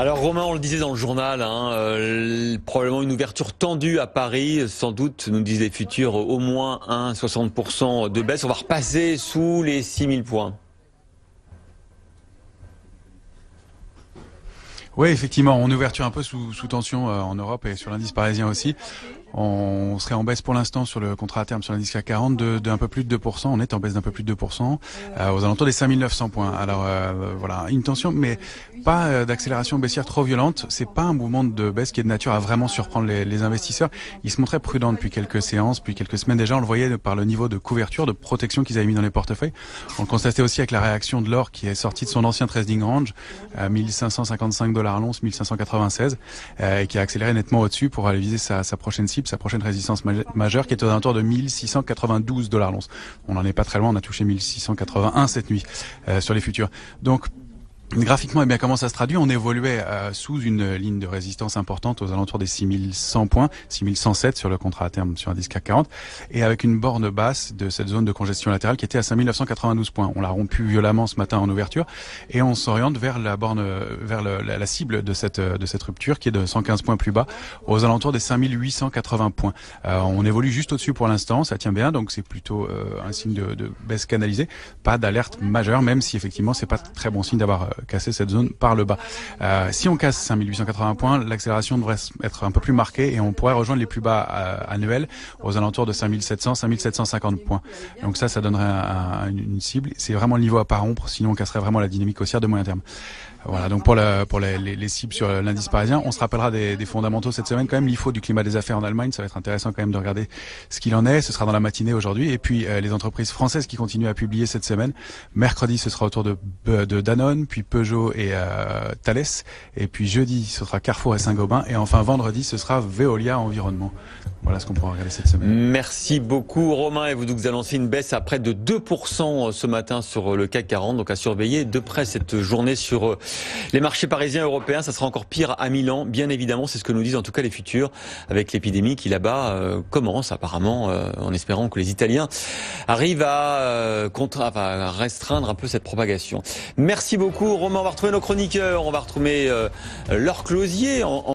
Alors Romain, on le disait dans le journal, probablement une ouverture tendue à Paris, sans doute, nous disent les futurs, au moins 60% de baisse. On va repasser sous les 6000 points. Oui, effectivement, on est ouverture un peu sous tension en Europe et sur l'indice parisien aussi. On serait en baisse pour l'instant sur le contrat à terme sur l'indice CAC 40 d'un peu plus de 2%. On est en baisse d'un peu plus de 2%, aux alentours des 5900 points. Alors voilà, une tension, mais pas d'accélération baissière trop violente. C'est pas un mouvement de baisse qui est de nature à vraiment surprendre les investisseurs. Ils se montraient prudents depuis quelques séances, depuis quelques semaines déjà. On le voyait par le niveau de couverture, de protection qu'ils avaient mis dans les portefeuilles. On le constatait aussi avec la réaction de l'or qui est sorti de son ancien trading range, 1555 $ l'once, 1596, et qui a accéléré nettement au-dessus pour aller viser sa prochaine cible, sa prochaine résistance majeure qui est aux alentours de 1692 $ l'once. On n'en est pas très loin, on a touché 1681 cette nuit sur les futurs. Donc graphiquement, eh bien, comment ça se traduit? On évoluait sous une ligne de résistance importante aux alentours des 6100 points, 6107 sur le contrat à terme sur l'indice CAC 40, et avec une borne basse de cette zone de congestion latérale qui était à 5992 points. On l'a rompu violemment ce matin en ouverture, et on s'oriente vers la borne, vers la cible de cette rupture qui est de 115 points plus bas, aux alentours des 5880 points. On évolue juste au-dessus pour l'instant, ça tient bien, donc c'est plutôt un signe de baisse canalisée, pas d'alerte majeure, même si effectivement c'est pas très bon signe d'avoir casser cette zone par le bas. Si on casse 5880 points, l'accélération devrait être un peu plus marquée et on pourrait rejoindre les plus bas annuels aux alentours de 5700, 5750 points. Donc ça donnerait une cible. C'est vraiment le niveau à pas rompre, sinon on casserait vraiment la dynamique haussière de moyen terme. Voilà, donc pour les cibles sur l'indice parisien, on se rappellera des fondamentaux cette semaine quand même. L'IFO du climat des affaires en Allemagne, ça va être intéressant quand même de regarder ce qu'il en est. Ce sera dans la matinée aujourd'hui. Et puis les entreprises françaises qui continuent à publier cette semaine. Mercredi, ce sera autour de Danone, puis Peugeot et Thales. Et puis jeudi, ce sera Carrefour et Saint-Gobain. Et enfin vendredi, ce sera Veolia Environnement. Voilà ce qu'on pourra regarder cette semaine. Merci beaucoup Romain, et vous nous annoncez une baisse à près de 2% ce matin sur le CAC 40, donc à surveiller de près cette journée sur les marchés parisiens et européens. Ça sera encore pire à Milan, bien évidemment, c'est ce que nous disent en tout cas les futurs, avec l'épidémie qui là-bas commence apparemment, en espérant que les Italiens arrivent à restreindre un peu cette propagation. Merci beaucoup Romain, on va retrouver nos chroniqueurs, on va retrouver Laure Closier